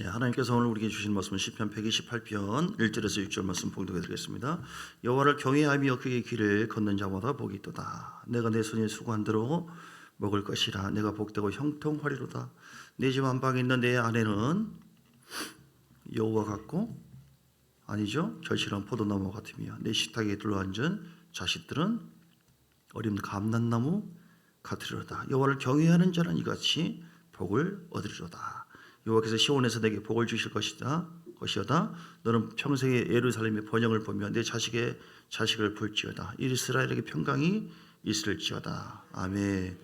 하나님께서 오늘 우리에게 주신 말씀은 시편 128편 1절에서 6절 말씀 봉독해 드리겠습니다. 여호와를 경외하며 그의 길을 걷는 자마다 복이 있도다. 내가 내 손에 수고한 대로 먹을 것이라. 내가 복되고 형통하리로다. 내 집 안방에 있는 내 아내는 여호와 같고 아니죠, 절실한 포도나무 같으며 내 식탁에 둘러앉은 자식들은 어린 감람나무 같으리로다. 여호와를 경외하는 자는 이같이 복을 얻으리로다. 여호와께서 시온에서 내게 복을 주실 것이다. 너는 평생에 예루살렘의 번영을 보며 내 자식의 자식을 볼지어다. 이스라엘에게 평강이 있을지어다. 아멘.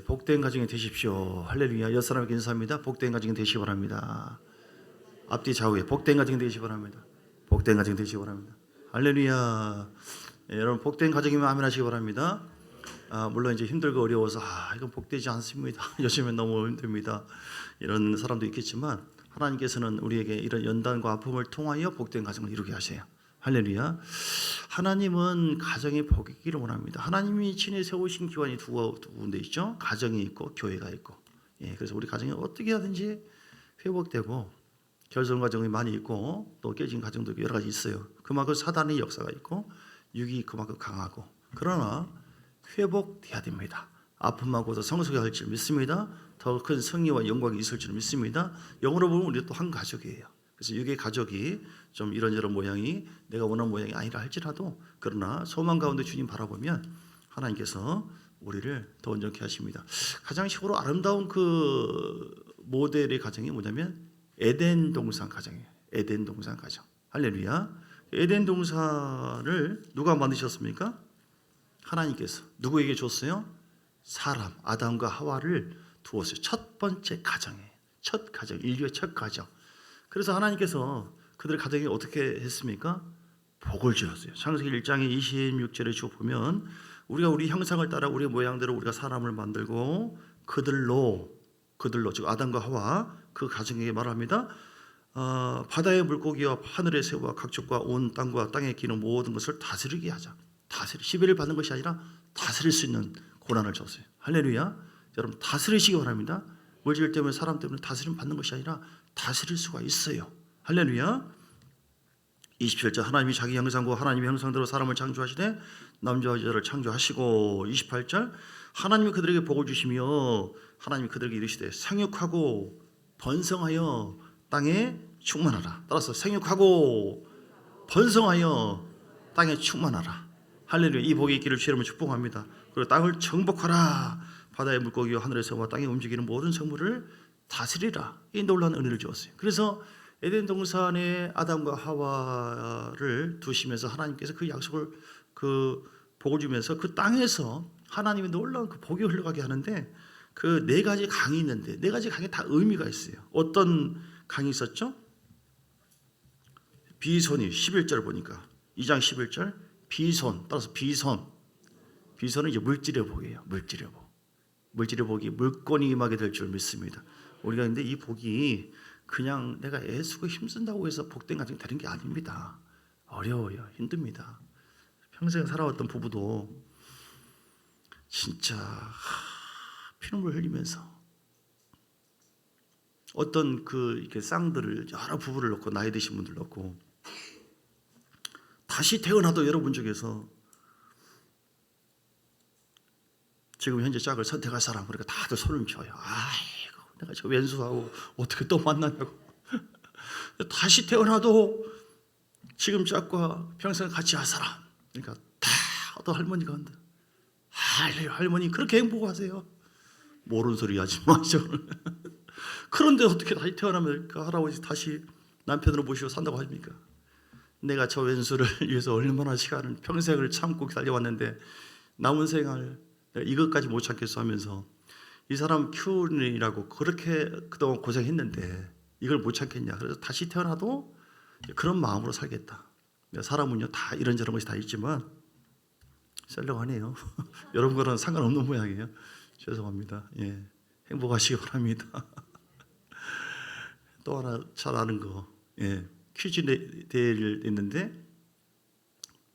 복된 가정이 되십시오. 할렐루야. 옆사람에게 인사합니다. 복된 가정이 되시기 바랍니다. 앞뒤 좌우에 복된 가정이 되시기 바랍니다. 복된 가정이 되시기 바랍니다. 할렐루야. 여러분 복된 가정이면 아멘 하시기 바랍니다. 물론 이제 힘들고 어려워서 이건 복되지 않습니다. 요즘엔 너무 힘듭니다. 이런 사람도 있겠지만 하나님께서는 우리에게 이런 연단과 아픔을 통하여 복된 가정을 이루게 하세요. 할렐루야. 하나님은 가정이 복이기를 원합니다. 하나님이 친히 세우신 기관이 두 군데 있죠. 가정이 있고 교회가 있고. 그래서 우리 가정이 어떻게 하든지 회복되고, 결손 가정이 많이 있고 또 깨진 가정도 여러 가지 있어요. 그만큼 사단의 역사가 있고 육이 그만큼 강하고, 그러나 회복돼야 됩니다. 아픔하고도 성숙할 줄 믿습니다. 더 큰 승리와 영광이 있을 줄 믿습니다. 영으로 보면 우리 또 한 가족이에요. 그래서 육의 가족이 좀 이런저런 모양이 내가 원하는 모양이 아니라 할지라도, 그러나 소망 가운데 주님 바라보면 하나님께서 우리를 더 온전케 하십니다. 가장 식으로 아름다운 그 모델의 가정이 뭐냐면 에덴 동산 가정이에요. 에덴 동산 가정. 할렐루야. 에덴 동산을 누가 만드셨습니까? 하나님께서. 누구에게 줬어요? 사람 아담과 하와를 두었어요. 첫 번째 가정이에요. 첫 가정, 인류의 첫 가정. 그래서 하나님께서 그들의 가정에 어떻게 했습니까? 복을 주었어요. 창세기 1장의 26절에 쭉 보면 우리가 우리 형상을 따라 우리 모양대로 우리가 사람을 만들고 그들로 즉 아담과 하와 그 가정에게 말합니다. 바다의 물고기와 하늘의 새와 각종과 온 땅과 땅에 기는 모든 것을 다스리게 하자. 시비를 받는 것이 아니라 다스릴 수 있는 고난을 줬어요. 할렐루야. 여러분 다스리시기 바랍니다. 물질 때문에 사람 때문에 다스림 받는 것이 아니라 다스릴 수가 있어요. 할렐루야. 27절 하나님이 자기 형상과 하나님의 형상대로 사람을 창조하시되 남자와 여자를 창조하시고, 28절 하나님이 그들에게 복을 주시며 하나님이 그들에게 이르시되 생육하고 번성하여 땅에 충만하라. 따라서 생육하고 번성하여 땅에 충만하라. 할렐루야. 이 복이 있기를 주의 이름으로 축복합니다. 그리고 땅을 정복하라. 바다의 물고기와 하늘의 새와 땅에 움직이는 모든 생물을 다스리라. 이 놀라운 은혜를 주었어요. 그래서 에덴 동산에 아담과 하와를 두시면서 하나님께서 그 약속을, 그 복을 주면서 그 땅에서 하나님이 놀라운 그 복이 흘러가게 하는데, 그 네 가지 강이 있는데 네 가지 강이 다 의미가 있어요. 어떤 강이 있었죠? 비손이 11절 보니까 2장 11절 비손, 따라서 비손은 이제 물질의 복이에요. 물질의 복이 물건이 임하게 될 줄 믿습니다. 우리가 근데 이 복이 그냥 내가 애쓰고 힘쓴다고 해서 복된 가정이 되는 게 아닙니다. 어려워요. 힘듭니다. 평생 살아왔던 부부도 진짜 피눈물 흘리면서 어떤 그 이렇게 쌍들을, 여러 부부를 놓고 나이 드신 분들 놓고 다시 태어나도 여러분 중에서 지금 현재 짝을 선택할 사람, 그러니까 다들 손을 쳐요. 아이고 내가 저 왼수하고 어떻게 또 만나냐고. 다시 태어나도 지금 짝과 평생 같이 할 사람, 그러니까 다 어떤 할머니가 한다. 할머니 그렇게 행복하세요. 모르는 소리 하지 마시죠. 그런데 어떻게 다시 태어나면 그 할아버지 다시 남편으로 모시고 산다고 하십니까? 내가 저 왼수를 위해서 얼마나 시간을, 평생을 참고 달려왔는데 남은 생활 이것까지 못 참겠어 하면서 이 사람 키우느라고 그렇게 그동안 고생했는데 이걸 못 참겠냐. 그래서 다시 태어나도 그런 마음으로 살겠다. 사람은요 다 이런저런 것이 다 있지만 썰렁하네요. 여러분과는 상관없는 모양이에요. 죄송합니다. 행복하시기 바랍니다. 또 하나 잘 아는 거, 퀴즈 대회를 했는데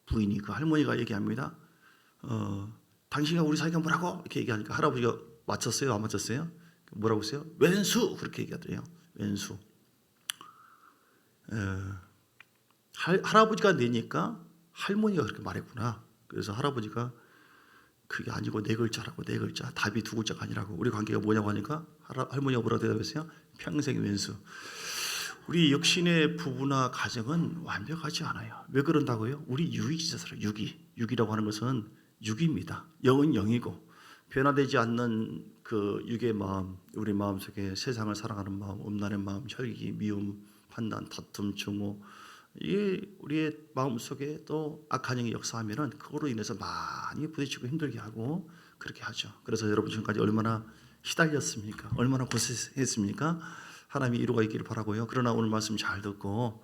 부인이 그 할머니가 얘기합니다. 당신과 우리 사이가 뭐라고? 이렇게 얘기하니까 할아버지가 맞췄어요? 안 맞췄어요? 뭐라고 했어요? 왼수! 그렇게 얘기하더래요. 왼수. 할아버지가 내니까 할머니가 그렇게 말했구나. 그래서 할아버지가 그게 아니고 네 글자라고, 네 글자. 답이 두 글자가 아니라고. 우리 관계가 뭐냐고 하니까 할머니가 뭐라고 대답했어요? 평생 왼수. 우리 역신의 부부나 가정은 완벽하지 않아요. 왜 그런다고요? 우리 육이 있어서 육이. 육이라고 하는 것은 육입니다. 영은 영이고 변화되지 않는 그 육의 마음, 우리 마음속에 세상을 사랑하는 마음, 음란의 마음, 혈기, 미움, 판단, 다툼, 증오, 이게 우리의 마음속에 또 악한 영이 역사하면은 그거로 인해서 많이 부딪히고 힘들게 하고 그렇게 하죠. 그래서 여러분 지금까지 얼마나 시달렸습니까? 얼마나 고생했습니까? 하나님이 이루가 있기를 바라고요. 그러나 오늘 말씀 잘 듣고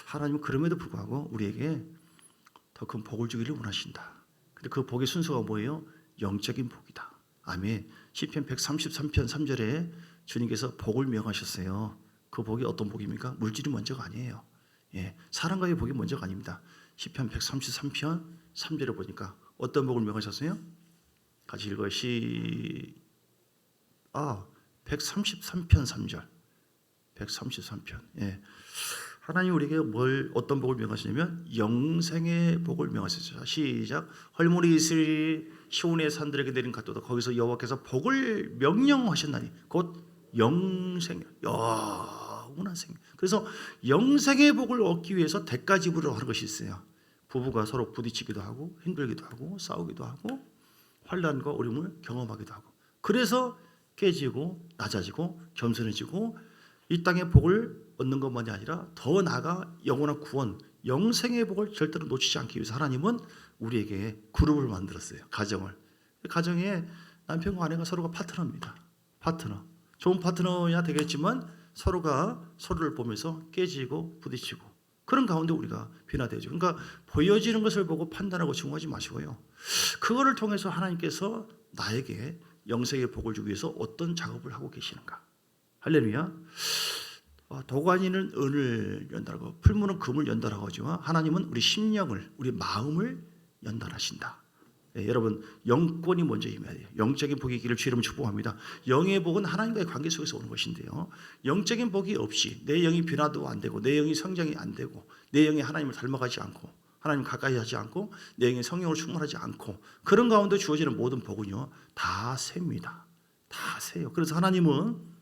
하나님은 그럼에도 불구하고 우리에게 더 큰 복을 주기를 원하신다. 근데 그 복의 순서가 뭐예요? 영적인 복이다. 아멘. 시편 133편 3절에 주님께서 복을 명하셨어요. 그 복이 어떤 복입니까? 물질이 먼저가 아니에요. 예, 사랑과의 복이 먼저가 아닙니다. 시편 133편 3절에 보니까 어떤 복을 명하셨어요? 같이 읽어요. 133편 3절. 133편. 예. 하나님 우리에게 어떤 복을 명하시냐면 영생의 복을 명하셨어요. 시작. 헐모니 이스라엘이 시온의 산들에게 내린 갓도다. 거기서 여호와께서 복을 명령하셨나니 곧 영생, 영원한 생. 그래서 영생의 복을 얻기 위해서 대가 지불을 하는 것이 있어요. 부부가 서로 부딪히기도 하고 힘들기도 하고 싸우기도 하고 환난과 어려움을 경험하기도 하고 그래서 깨지고 낮아지고 겸손해지고 이 땅의 복을 얻는 것만이 아니라 더 나아가 영원한 구원, 영생의 복을 절대로 놓치지 않기 위해서 하나님은 우리에게 그룹을 만들었어요. 가정을. 가정에 남편과 아내가 서로가 파트너입니다. 파트너. 좋은 파트너야 되겠지만 서로가 서로를 보면서 깨지고 부딪히고 그런 가운데 우리가 변화되죠. 그러니까 보여지는 것을 보고 판단하고 증오하지 마시고요. 그거를 통해서 하나님께서 나에게 영생의 복을 주기 위해서 어떤 작업을 하고 계시는가. 할렐루야. 도가니는 은을 연달하고 풀무는 금을 연달하고 하지만 하나님은 우리 심령을, 우리 마음을 연달하신다. 네, 여러분 영권이 먼저 임해야 돼요. 영적인 복이 있기를 주의 이름으로 축복합니다. 영의 복은 하나님과의 관계 속에서 오는 것인데요. 영적인 복이 없이 내 영이 변화도 안 되고 내 영이 성장이 안 되고 내 영이 하나님을 닮아가지 않고 하나님 가까이 하지 않고 내 영이 성령으로 충만하지 않고 그런 가운데 주어지는 모든 복은요 다 셉니다. 다 세요. 그래서 하나님은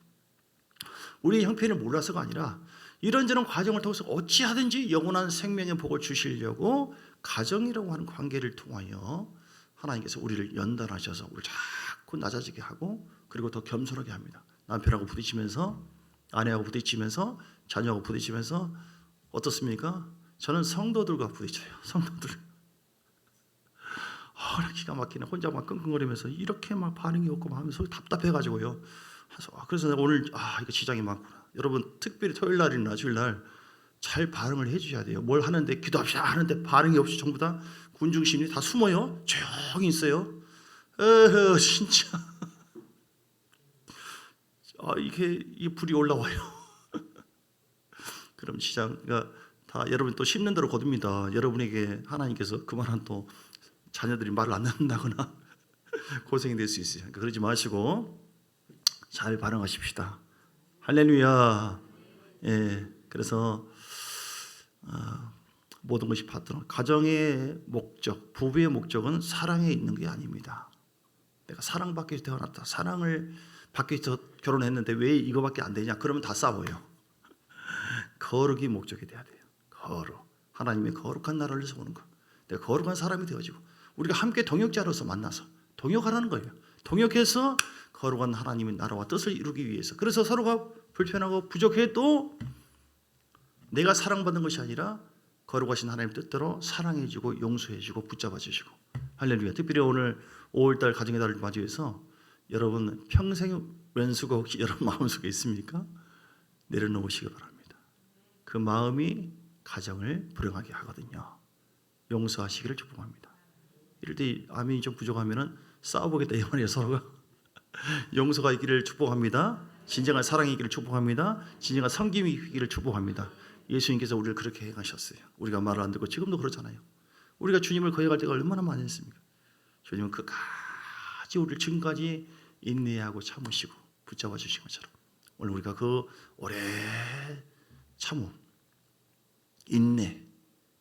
우리의 형편을 몰라서가 아니라 이런저런 과정을 통해서 어찌하든지 영원한 생명의 복을 주시려고 가정이라고 하는 관계를 통하여 하나님께서 우리를 연단하셔서 우리를 자꾸 낮아지게 하고 그리고 더 겸손하게 합니다. 남편하고 부딪히면서 아내하고 부딪히면서 자녀하고 부딪히면서 어떻습니까? 저는 성도들과 부딪혀요. 성도들. 기가 막히네. 혼자 막 끙끙거리면서 이렇게 막 반응이 없고 막 하면서 답답해가지고요. 그래서 내가 오늘 이거 지장이 많구나. 여러분 특별히 토요일 날이나 주일 날 잘 반응을 해주셔야 돼요. 뭘 하는데 기도합시다 하는데 반응이 없이 전부 다 군중심리 다 숨어요. 조용히 있어요. 진짜 이게 불이 올라와요. 그럼 시장가 다 여러분 또 심는 대로 거둡니다. 여러분에게 하나님께서 그만한 또 자녀들이 말을 안 듣는다거나 고생이 될 수 있어요. 그러니까 그러지 마시고 잘 반응하십시다. 할렐루야. 예, 그래서 모든 것이 파트너. 가정의 목적, 부부의 목적은 사랑에 있는 게 아닙니다. 내가 사랑받기 위해서 태어났다. 사랑을 받기 위해서 결혼했는데 왜 이거밖에 안 되냐? 그러면 다 싸워요. 거룩이 목적이 돼야 돼요. 거룩. 하나님의 거룩한 나라를 위해서 오는 것. 내가 거룩한 사람이 되어지고 우리가 함께 동역자로서 만나서 동역하라는 거예요. 동역해서 거룩한 하나님의 나라와 뜻을 이루기 위해서. 그래서 서로가 불편하고 부족해도 내가 사랑받는 것이 아니라 거룩하신 하나님 뜻대로 사랑해주고 용서해주고 붙잡아주시고. 할렐루야. 특별히 오늘 5월달 가정의 달을 맞이해서 여러분 평생 왼수가 혹시 여러분 마음속에 있습니까? 내려놓으시기 바랍니다. 그 마음이 가정을 불행하게 하거든요. 용서하시기를 축복합니다. 이럴 때 아멘이 좀 부족하면 싸워보겠다 이 말이에요. 서로가. 용서가 있기를 축복합니다. 진정한 사랑이 있기를 축복합니다. 진정한 섬김이 있기를 축복합니다. 예수님께서 우리를 그렇게 행하셨어요. 우리가 말을 안 듣고 지금도 그렇잖아요. 우리가 주님을 거역할 때가 얼마나 많이 했습니까? 주님은 끝까지 우리를 지금까지 인내하고 참으시고 붙잡아 주신 것처럼 오늘 우리가 그 오래 참음 인내,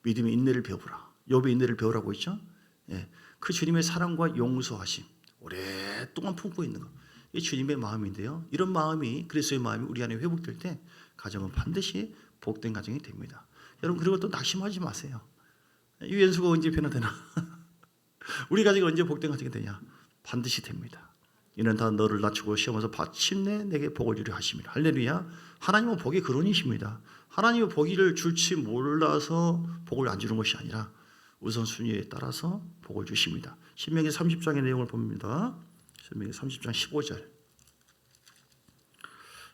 믿음의 인내를 배우라. 욥의 인내를 배우라고 했죠. 예, 그 주님의 사랑과 용서하심 오랫동안 품고 있는 것, 이 주님의 마음인데요. 이런 마음이, 그리스도의 마음이 우리 안에 회복될 때 가정은 반드시 복된 가정이 됩니다. 여러분, 그리고 또 낙심하지 마세요. 유엔수가 언제 변화되나? 우리 가정이 언제 복된 가정이 되냐? 반드시 됩니다. 이는 다 너를 낮추고 시험해서 마침내 내게 복을 주려 하심이라. 할렐루야. 하나님은 복의 근원이십니다. 하나님은 복을 줄지 몰라서 복을 안 주는 것이 아니라 우선순위에 따라서 복을 주십니다. 신명기 30장의 내용을 봅니다. 신명기 30장 15절.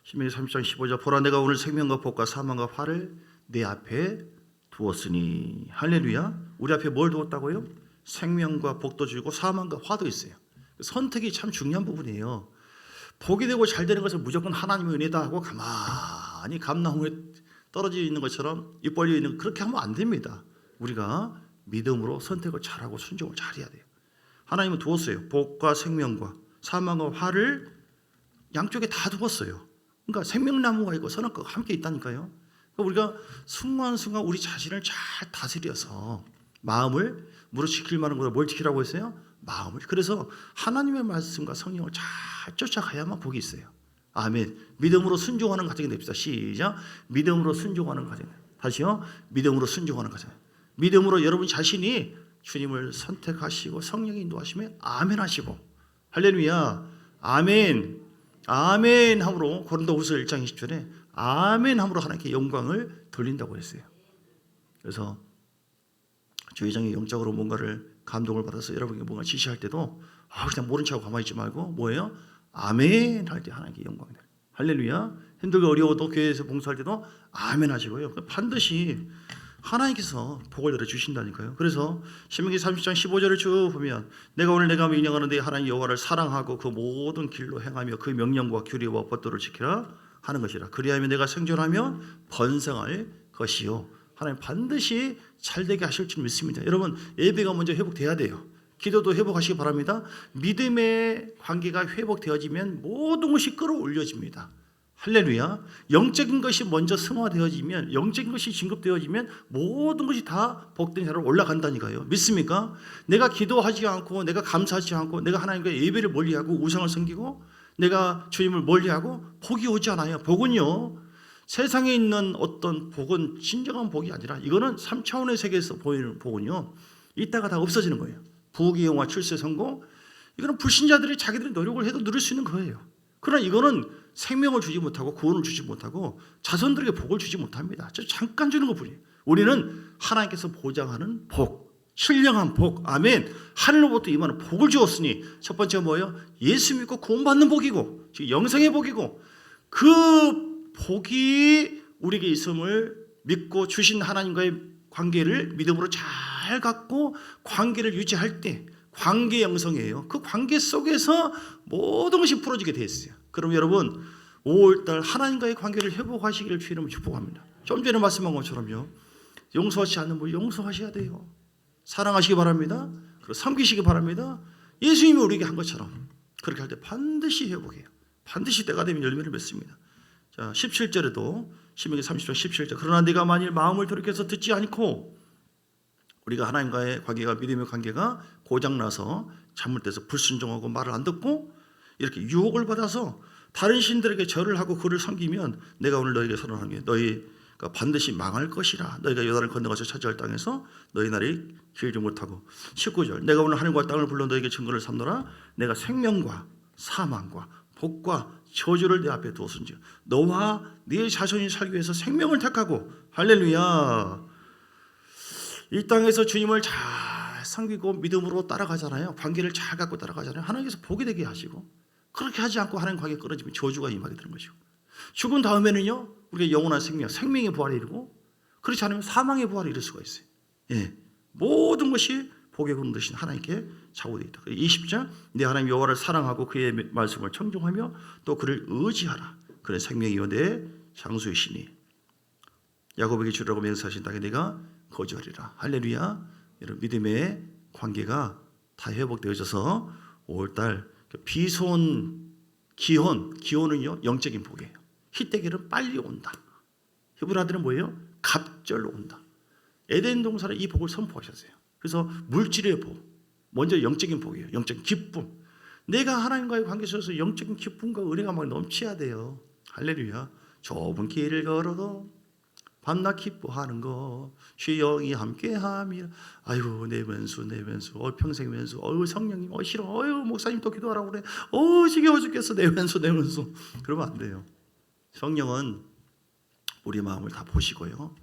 신명기 30장 15절. 보라, 내가 오늘 생명과 복과 사망과 화를 내 앞에 두었으니. 할렐루야. 우리 앞에 뭘 두었다고요? 생명과 복도 주고 사망과 화도 있어요. 선택이 참 중요한 부분이에요. 복이 되고 잘 되는 것은 무조건 하나님의 은혜다 하고 가만히 감나무에 떨어져 있는 것처럼 입 벌려 있는, 그렇게 하면 안 됩니다. 우리가 믿음으로 선택을 잘하고 순종을 잘해야 돼요. 하나님은 두었어요. 복과 생명과 사망과 화를 양쪽에 다 두었어요. 그러니까 생명나무가 있고 선악과가 함께 있다니까요. 그러니까 우리가 순간순간 우리 자신을 잘 다스려서 마음을 무릇 지킬 만한 것을 뭘 지키라고 했어요? 마음을. 그래서 하나님의 말씀과 성령을 잘 쫓아가야만 복이 있어요. 아멘. 믿음으로 순종하는 가정이 됩시다. 시작. 믿음으로 순종하는 가정. 다시요. 믿음으로 순종하는 가정. 믿음으로 여러분 자신이 주님을 선택하시고 성령이 인도하시면 아멘 하시고, 할렐루야, 아멘, 아멘 함으로, 고린도후서 1장 20절에 아멘 함으로 하나님께 영광을 돌린다고 했어요. 그래서 주의장이 영적으로 뭔가를 감동을 받아서 여러분에게 뭔가 지시할 때도 그냥 모른 척하고 가만히 있지 말고 뭐예요? 아멘 할 때 하나님께 영광을 드려요. 할렐루야. 힘들고 어려워도 교회에서 봉사할 때도 아멘 하시고요. 반드시 하나님께서 복을 내려주신다니까요. 그래서 신명기 30장 15절을 쭉 보면 내가 오늘 내가 명령하는데 하나님 여호와를 사랑하고 그 모든 길로 행하며 그 명령과 규례와 법도를 지키라 하는 것이라. 그리하면 내가 생존하며 번성할 것이요. 하나님 반드시 잘되게 하실 줄 믿습니다. 여러분, 예배가 먼저 회복돼야 돼요. 기도도 회복하시기 바랍니다. 믿음의 관계가 회복되어지면 모든 것이 끌어올려집니다. 할렐루야. 영적인 것이 먼저 승화되어지면, 영적인 것이 진급되어지면 모든 것이 다 복된 자리로 올라간다니까요. 믿습니까? 내가 기도하지 않고, 내가 감사하지 않고, 내가 하나님과 예배를 멀리하고 우상을 섬기고 내가 주님을 멀리하고 복이 오지 않아요. 복은요, 세상에 있는 어떤 복은 진정한 복이 아니라 이거는 3차원의 세계에서 보이는 복은요, 이따가 다 없어지는 거예요. 부귀영화, 출세, 성공, 이거는 불신자들이 자기들이 노력을 해도 누릴 수 있는 거예요. 그러나 이거는 생명을 주지 못하고 구원을 주지 못하고 자손들에게 복을 주지 못합니다. 잠깐 주는 것뿐이에요. 우리는 하나님께서 보장하는 복, 신령한 복, 아멘, 하늘로부터 임하는 복을 주었으니 첫 번째가 뭐예요? 예수 믿고 구원받는 복이고, 즉 영생의 복이고, 그 복이 우리에게 있음을 믿고 주신 하나님과의 관계를 믿음으로 잘 갖고 관계를 유지할 때 관계 영성이에요. 그 관계 속에서 모든 것이 풀어지게 되어 있어요. 그럼 여러분 5월달 하나님과의 관계를 회복하시기를 주의 이름으로 축복합니다. 좀 전에 말씀한 것처럼요, 용서하지 않는 분 용서하셔야 돼요. 사랑하시기 바랍니다. 그리고 섬기시기 바랍니다. 예수님이 우리에게 한 것처럼 그렇게 할 때 반드시 회복해요. 반드시 때가 되면 열매를 맺습니다. 자, 17절에도 신명기 30장 17절. 그러나 네가 만일 마음을 돌이켜서 듣지 않고, 우리가 하나님과의 관계가, 믿음의 관계가 고장나서 잘못돼서 불순종하고 말을 안 듣고 이렇게 유혹을 받아서 다른 신들에게 절을 하고 그를 섬기면 내가 오늘 너에게 선언하는 게 너희가 반드시 망할 것이라. 너희가 요단을 건너가서 차지할 땅에서 너희 날이 길지 못하고. 19절. 내가 오늘 하늘과 땅을 불러 너에게 증거를 삼노라. 내가 생명과 사망과 복과 저주를 내 앞에 두었은지 너와 네 자손이 살기 위해서 생명을 택하고, 할렐루야, 이 땅에서 주님을 잘 섬기고 믿음으로 따라가잖아요. 관계를 잘 갖고 따라가잖아요. 하나님께서 복이 되게 하시고, 그렇게 하지 않고 하나님 관계 끊어지면 저주가 임하게 되는 것이고, 죽은 다음에는요 우리가 영원한 생명의 부활에 이르고, 그렇지 않으면 사망의 부활에 이를 수가 있어요. 예, 모든 것이 복의 근원 되신 하나님께 좌우되어 있다. 20장. 내 하나님 여호와를 사랑하고 그의 말씀을 청종하며 또 그를 의지하라. 그는 생명이요 내 장수이시니 야곱에게 주라고 맹세하신 땅에 내가 거주하리라. 할렐루야. 여러분, 믿음의 관계가 다 회복되어져서 5월달 비손 기혼은요 영적인 복이에요. 희때기는 빨리 온다. 히브리어들은 뭐예요? 갑절로 온다. 에덴 동산에 이 복을 선포하셨어요. 그래서 물질의 복, 먼저 영적인 복이에요. 영적인 기쁨. 내가 하나님과의 관계 속에서 영적인 기쁨과 은혜가 막 넘쳐야 돼요. 할렐루야. 좁은 길을 걸어도 밤낮 기뻐하는 거 주의 영이 함께함이라. 아이고 내 왼수 평생 왼수 성령님 싫어 목사님 또 기도하라고 그래 지겨워 죽겠어 내 왼수 그러면 안 돼요. 성령은 우리 마음을 다 보시고요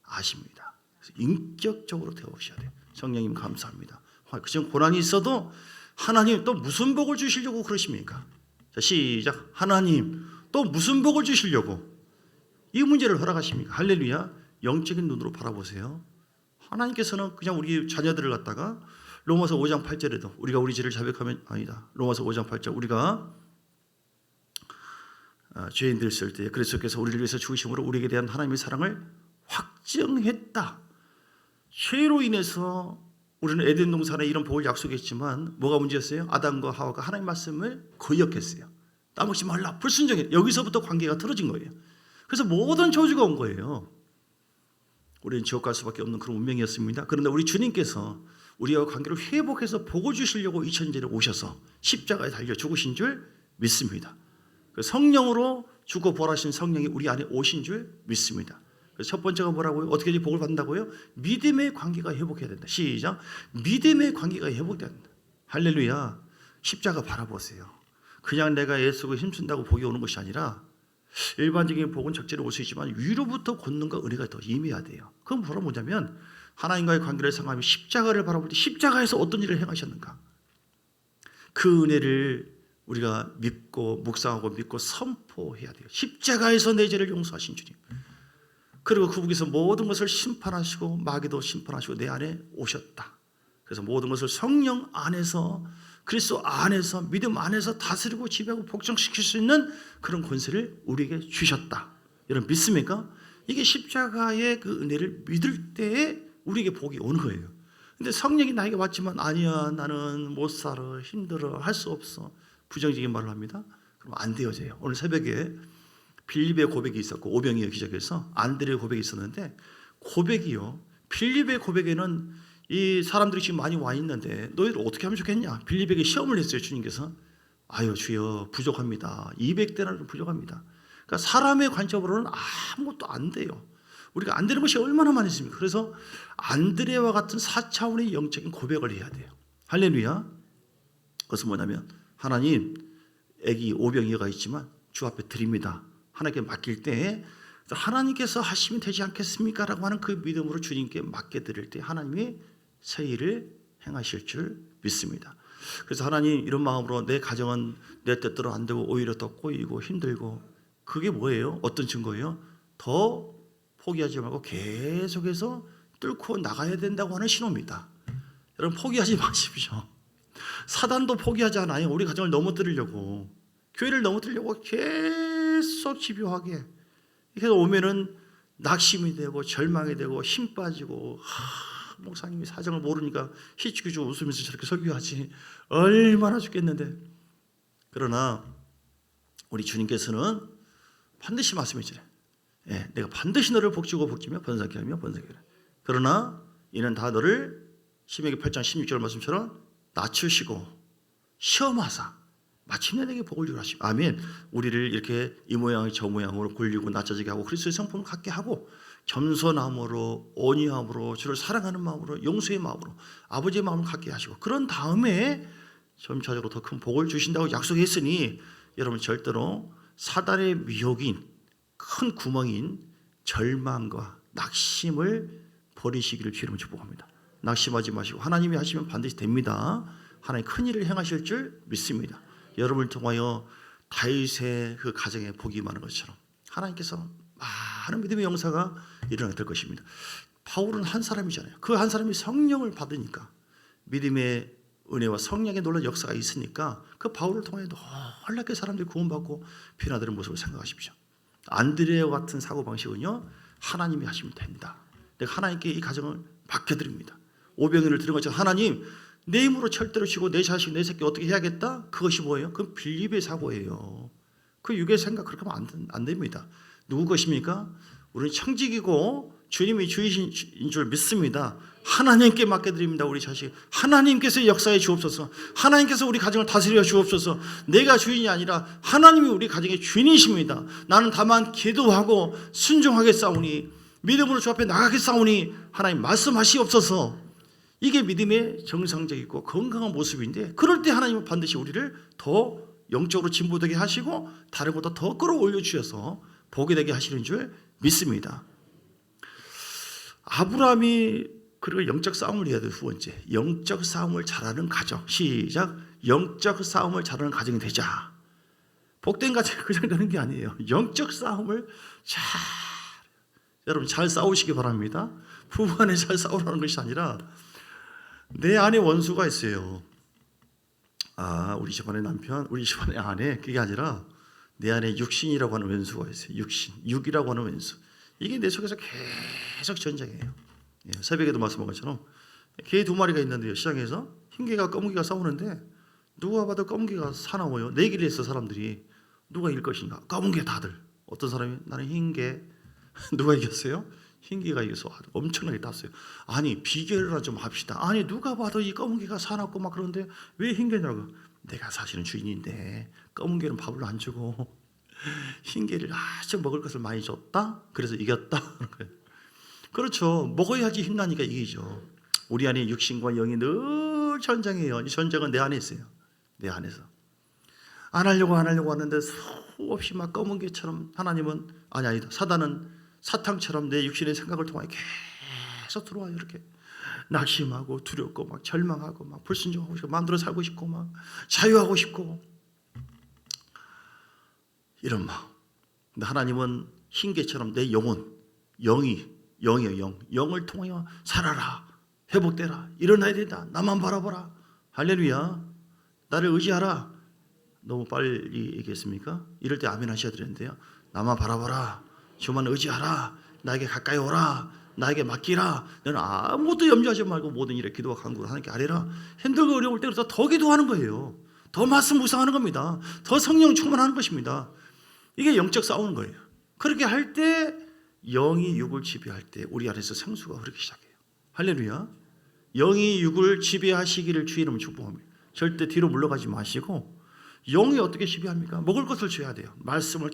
아십니다. 그래서 인격적으로 태우셔야 돼요. 성령님 감사합니다. 그중 고난이 있어도 하나님 또 무슨 복을 주시려고 그러십니까? 자 시작. 하나님 또 무슨 복을 주시려고 이 문제를 허락하십니까? 할렐루야. 영적인 눈으로 바라보세요. 하나님께서는 그냥 우리 자녀들을 갖다가 로마서 5장 8절에도 우리가 우리 죄를 자백하면 아니다. 로마서 5장 8절 우리가 죄인들 쓸 때 그리스도께서 우리를 위해서 죽으심으로 우리에게 대한 하나님의 사랑을 확증했다. 죄로 인해서 우리는 에덴 동산에 이런 복을 약속했지만 뭐가 문제였어요? 아담과 하와가 하나님의 말씀을 거역했어요. 따먹지 말라. 불순종해. 여기서부터 관계가 틀어진 거예요. 그래서 모든 저주가 온 거예요. 우리는 지옥 갈 수밖에 없는 그런 운명이었습니다. 그런데 우리 주님께서 우리와 관계를 회복해서 복을 주시려고 2000년에 오셔서 십자가에 달려 죽으신 줄 믿습니다. 성령으로 죽어 부활하신 성령이 우리 안에 오신 줄 믿습니다. 그래서 첫 번째가 뭐라고요? 어떻게 해야지 복을 받는다고요? 믿음의 관계가 회복해야 된다. 시작. 믿음의 관계가 회복돼야 된다. 할렐루야. 십자가 바라보세요. 그냥 내가 애쓰고 힘쓴다고 복이 오는 것이 아니라 일반적인 복은 적절히 올 수 있지만 위로부터 권능과 은혜가 더 임해야 돼요. 그건 바로 뭐냐면 하나님과의 관계를 생각하면 십자가를 바라볼 때 십자가에서 어떤 일을 행하셨는가, 그 은혜를 우리가 믿고 묵상하고 믿고 선포해야 돼요. 십자가에서 내 죄를 용서하신 주님, 그리고 그분께서 모든 것을 심판하시고 마귀도 심판하시고 내 안에 오셨다. 그래서 모든 것을 성령 안에서 그리스도 안에서 믿음 안에서 다스리고 지배하고 복종시킬 수 있는 그런 권세를 우리에게 주셨다. 여러분 믿습니까? 이게 십자가의 그 은혜를 믿을 때에 우리에게 복이 오는 거예요. 근데 성령이 나에게 왔지만 아니야 나는 못 살아 힘들어 할 수 없어 부정적인 말을 합니다. 그럼 안 되어져요. 오늘 새벽에 빌립의 고백이 있었고 오병이어 기적에서 안드레의 고백이 있었는데 고백이요. 빌립의 고백에는 이 사람들이 지금 많이 와 있는데 너희들 어떻게 하면 좋겠냐? 빌립에게 시험을 냈어요. 주님께서 아유 주여 부족합니다. 200데나리온 부족합니다. 그러니까 사람의 관점으로는 아무것도 안 돼요. 우리가 안 되는 것이 얼마나 많이 있습니까? 그래서 안드레와 같은 4차원의 영적인 고백을 해야 돼요. 할렐루야. 그것은 뭐냐면 하나님 애기 오병이어가 있지만 주 앞에 드립니다. 하나님께 맡길 때 하나님께서 하시면 되지 않겠습니까? 라고 하는 그 믿음으로 주님께 맡게 드릴 때 하나님이 새 일을 행하실 줄 믿습니다. 그래서 하나님 이런 마음으로 내 가정은 내 뜻대로 안 되고 오히려 더 꼬이고 힘들고, 그게 뭐예요? 어떤 증거예요? 더 포기하지 말고 계속해서 뚫고 나가야 된다고 하는 신호입니다. 여러분 포기하지 마십시오. 사단도 포기하지 않아요. 우리 가정을 넘어뜨리려고, 교회를 넘어뜨리려고 계속 집요하게 그래서 오면은 낙심이 되고 절망이 되고 힘 빠지고 목사님이 사정을 모르니까 히치기주 웃으면서 저렇게 설교하지 얼마나 죽겠는데. 그러나 우리 주님께서는 반드시 말씀해주래. 내가 반드시 너를 복주고 복주며 번성케 하며 번성케 하라. 그러나 이는 다 너를 신명기 8장 16절 말씀처럼 낮추시고 시험하사 마침내 내게 복을 주라 하시고. 아멘. 우리를 이렇게 이 모양 저 모양으로 굴리고 낮춰지게 하고 그리스도의 성품을 갖게 하고 겸손함으로 온유함으로 주를 사랑하는 마음으로 용서의 마음으로 아버지의 마음을 갖게 하시고 그런 다음에 점차적으로 더 큰 복을 주신다고 약속했으니 여러분 절대로 사단의 미혹인 큰 구멍인 절망과 낙심을 버리시기를 주님으로 축복합니다. 낙심하지 마시고 하나님이 하시면 반드시 됩니다. 하나님 큰 일을 행하실 줄 믿습니다. 여러분을 통하여 다윗의 그 가정에 복이 많은 것처럼 하나님께서 많은 믿음의 영사가 일어나게 될 것입니다. 바울은 한 사람이잖아요. 그 한 사람이 성령을 받으니까 믿음의 은혜와 성령의 놀라운 역사가 있으니까 그 바울을 통해 놀랍게 사람들이 구원받고 변화되는 모습을 생각하십시오. 안드레와 같은 사고방식은요 하나님이 하시면 됩니다. 내가 하나님께 이 가정을 맡겨드립니다. 오병이어를 들은 것처럼 하나님 내 힘으로 철대로 치고 내 자식 내 새끼 어떻게 해야겠다? 그것이 뭐예요? 그건 빌립의 사고예요. 그 육의 생각 그렇게 하면 안 됩니다. 누구 것입니까? 우리는 청직이고 주님이 주이신 줄 믿습니다. 하나님께 맡겨드립니다. 우리 자식 하나님께서 역사에 주옵소서. 하나님께서 우리 가정을 다스려 주옵소서. 내가 주인이 아니라 하나님이 우리 가정의 주인이십니다. 나는 다만 기도하고 순종하겠사오니 믿음으로 주 앞에 나가겠사오니 하나님 말씀하시옵소서. 이게 믿음의 정상적이고 건강한 모습인데, 그럴 때 하나님은 반드시 우리를 더 영적으로 진보되게 하시고 다른 것보다 더 끌어올려 주셔서 복이 되게 하시는 줄 믿습니다. 아브라함이 그리고 영적 싸움을 해야 돼요. 두 번째, 영적 싸움을 잘하는 가정. 시작. 영적 싸움을 잘하는 가정이 되자. 복된 가정이 그냥 되는 게 아니에요. 영적 싸움을 여러분 잘 싸우시기 바랍니다. 부부간에 잘 싸우라는 것이 아니라, 내 안에 원수가 있어요. 우리 집안의 남편, 우리 집안의 아내, 그게 아니라 내 안에 육신이라고 하는 원수가 있어요. 육이라고 하는 원수. 이게 내 속에서 계속 전쟁이에요. 새벽에도 말씀한 것처럼 개 두 마리가 있는데요, 시장에서 흰개가 검은개가 싸우는데 누가 봐도 검은개가 사나워요. 내기를 했어. 사람들이 누가 이길 것인가. 검은개 다들. 어떤 사람이 나는 흰개. 누가 이겼어요? 흰개가 이겨서 엄청나게 땄어요. 아니 비교를 좀 합시다. 아니 누가 봐도 이 검은개가 사납고 막 그런데 왜 흰개냐고. 내가 사실은 주인인데 검은개는 밥을 안 주고 흰개를 아주 먹을 것을 많이 줬다. 그래서 이겼다. 그렇죠. 먹어야지 힘나니까 이기죠. 우리 안에 육신과 영이 늘 전쟁이에요. 이 전쟁은 내 안에 있어요. 내 안에서. 안 하려고 하는데 수없이 막 검은 개처럼 하나님은 아니다. 사단은 사탕처럼 내 육신의 생각을 통해 계속 들어와요. 이렇게 낙심하고 두렵고 막 절망하고 막 불순종하고 싶고 마음대로 살고 싶고 막 자유하고 싶고 이런 마음. 근데 하나님은 흰개처럼 내 영을 통하여 살아라, 회복되라, 일어나야 된다, 나만 바라보라. 할렐루야. 나를 의지하라. 너무 빨리 얘기했습니까? 이럴 때 아멘 하셔야 되는데요. 나만 바라보라, 주만 의지하라, 나에게 가까이 오라, 나에게 맡기라. 너는 아무것도 염려하지 말고 모든 일에 기도와 간구를 하나님께 아뢰라. 힘들고 어려울 때 더 기도하는 거예요. 더 말씀 묵상하는 겁니다. 더 성령 충만하는 것입니다. 이게 영적 싸우는 거예요. 그렇게 할 때 영이 육을 지배할 때 우리 안에서 생수가 흐르기 시작해요. 할렐루야. 영이 육을 지배하시기를 주의 이름으로 축복합니다. 절대 뒤로 물러가지 마시고, 영이 어떻게 지배합니까? 먹을 것을 줘야 돼요. 말씀을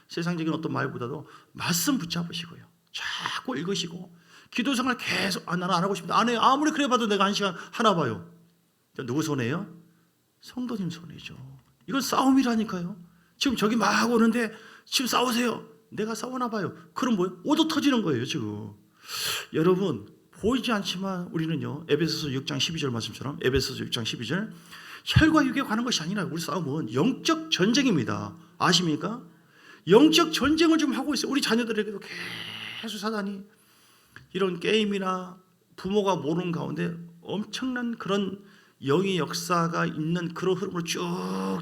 세상적인 어떤 말보다도 말씀 붙잡으시고요. 자꾸 읽으시고 기도 생활 계속 나는 안 하고 싶다. 안 해요. 아무리 그래 봐도 내가 한 시간 하나 봐요. 누구 손해요? 성도님 손해죠. 이건 싸움이라니까요. 지금 저기 막 오는데 지금 싸우세요. 내가 싸우나 봐요. 그럼 뭐예요? 오도 터지는 거예요 지금. 여러분 보이지 않지만 우리는요, 에베소서 6장 12절 말씀처럼, 에베소서 6장 12절, 혈과 육에 관한 것이 아니라 우리 싸움은 영적 전쟁입니다. 아십니까? 영적 전쟁을 좀 하고 있어요. 우리 자녀들에게도 계속 사단이 이런 게임이나 부모가 모르는 가운데 엄청난 그런 영의 역사가 있는 그런 흐름으로 쭉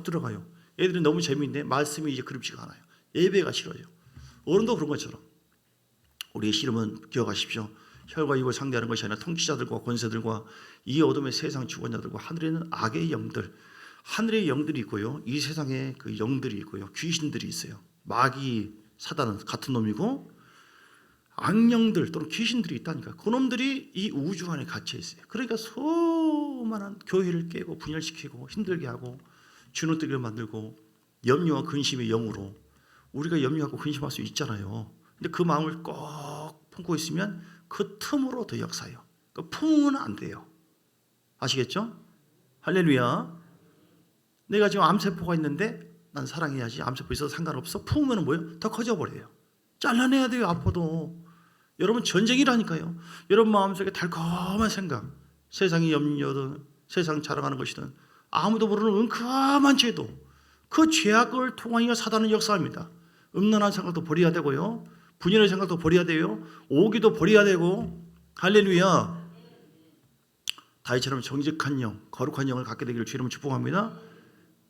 들어가요. 애들이 너무 재미있는데 말씀이 이제 그립지가 않아요. 예배가 싫어요. 어른도 그런 것처럼. 우리의 씨름은 기억하십시오. 혈과 육을 상대하는 것이 아니라 통치자들과 권세들과 이 어둠의 세상 주권자들과 하늘에 있는 악의 영들, 하늘의 영들이 있고요, 이 세상에 그 영들이 있고요, 귀신들이 있어요. 마귀, 사단은 같은 놈이고 악령들 또는 귀신들이 있다니까. 그놈들이 이 우주 안에 갇혀 있어요. 그러니까 수많은 교회를 깨고 분열시키고 힘들게 하고 주눅들게 만들고, 염려와 근심의 영으로 우리가 염려하고 근심할 수 있잖아요. 근데 그 마음을 꼭 품고 있으면 그 틈으로 더 역사해요. 품으면 안 돼요. 아시겠죠? 할렐루야. 내가 지금 암세포가 있는데 난 사랑해야지. 암세포 있어도 상관없어. 품으면 뭐예요? 더 커져버려요. 잘라내야 돼요. 아파도. 여러분 전쟁이라니까요. 여러분 마음속에 달콤한 생각, 세상의 염려든 세상 자랑하는 것이든 아무도 모르는 은큼한 죄도, 그 죄악을 통하여 사단은 역사합니다. 음란한 생각도 버려야 되고요, 분열의 생각도 버려야 돼요, 오기도 버려야 되고. 할렐루야. 다윗처럼 정직한 영, 거룩한 영을 갖게 되기를 주님은 축복합니다.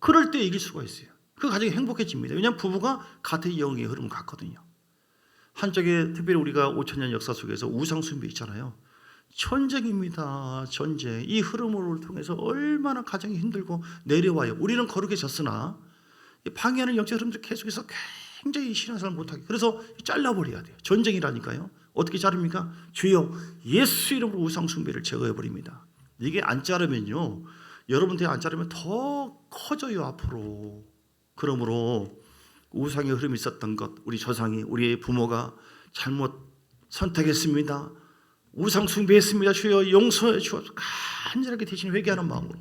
그럴 때 이길 수가 있어요. 그 가정이 행복해집니다. 왜냐하면 부부가 같은 영의 흐름을 갖거든요. 한쪽에 특별히 우리가 5,000년 역사 속에서 우상 숭배 있잖아요. 전쟁입니다. 전쟁. 이 흐름을 통해서 얼마나 가정이 힘들고 내려와요. 우리는 거룩해졌으나 방해하는 영적 흐름들 계속해서 굉장히 신앙생활 못하게. 그래서 잘라버려야 돼요. 전쟁이라니까요. 어떻게 자릅니까? 주여 예수 이름으로 우상 숭배를 제거해버립니다. 이게 안 자르면요, 여러분들이 안 자르면 더 커져요 앞으로. 그러므로 우상의 흐름이 있었던 것, 우리 조상이, 우리의 부모가 잘못 선택했습니다. 우상 숭배했습니다. 주여 용서해 주옵소서. 간절하게 대신 회개하는 마음으로.